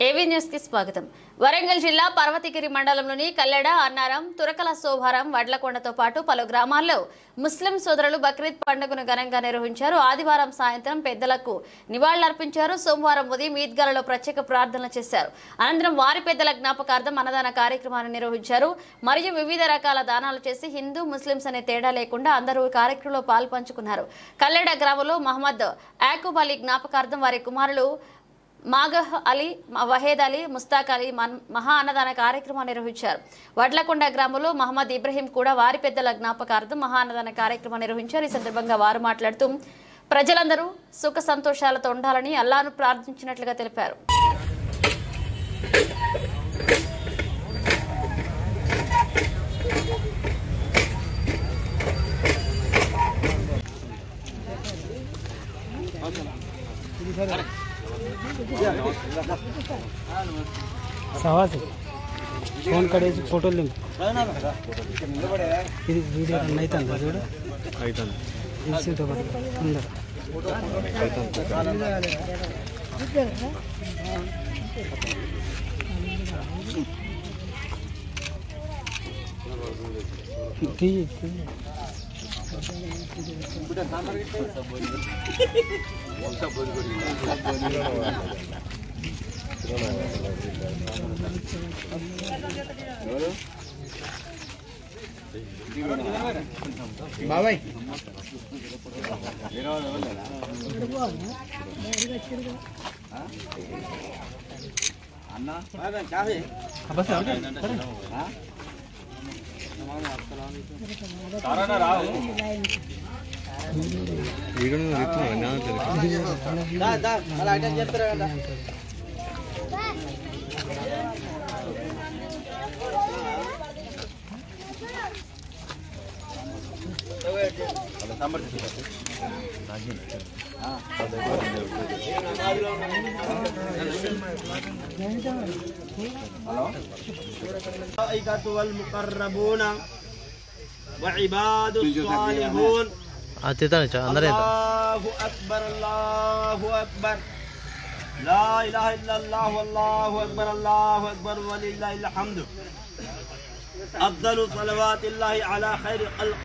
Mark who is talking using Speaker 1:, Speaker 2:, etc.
Speaker 1: AV news కి స్వాగతం. వరంగల్ జిల్లా పర్వతగిరి మండలంలోని కల్లెడ, అన్నారం, తురకల సోభారం, వడ్లకొండతో పాటు పలు గ్రామాల్లో ముస్లిం సోదరులు బక్రీద్ పండుగను ఘనంగా నిర్వహించారు. ఆదివారం సాయంత్రం పెద్దలకు నివాళులర్పించారు. సోమవారం ఉదయం ఈద్గాలలో ప్రత్యేక ప్రార్థనలు చేశారు. అనంతరం వారి పెద్దల జ్ఞాపకార్థం అన్నదాన కార్యక్రమాన్ని నిర్వహించారు. మరియు వివిధ రకాల దానాలు చేసి హిందూ ముస్లింస్ అనే తేడా లేకుండా అందరూ ఈ కార్యక్రమంలో పాల్పంచుకున్నారు. కల్లెడ గ్రామంలో మహమ్మద్ యాకూబ్ అలీ జ్ఞాపకార్థం వారి కుమారులు మాగహ్ అలీ, వహేద్ అలీ, ముస్తాక్ అలీ మహా అన్నదాన కార్యక్రమాన్ని నిర్వహించారు. వడ్లకొండ గ్రామంలో మహమ్మద్ ఇబ్రహీం కూడా వారి పెద్దల జ్ఞాపకార్థం మహా అన్నదాన కార్యక్రమాన్ని నిర్వహించారు. ఈ సందర్భంగా వారు మాట్లాడుతూ ప్రజలందరూ సుఖ సంతోషాలతో ఉండాలని అల్లాహ్ను ప్రార్థించినట్లుగా తెలిపారు.
Speaker 2: సవాసి ఫోన్ కడేసి ఫోటోలు దింపు. ఇది వీడియో రన్ అవుతుందా చూడు, అవుతుంది అందరు బాబాయ్
Speaker 3: وعباد الصالحون الله أكبر الله أكبر لا إله إلا الله والله أكبر ولله الحمد. أفضل صلوات الله على خير خلق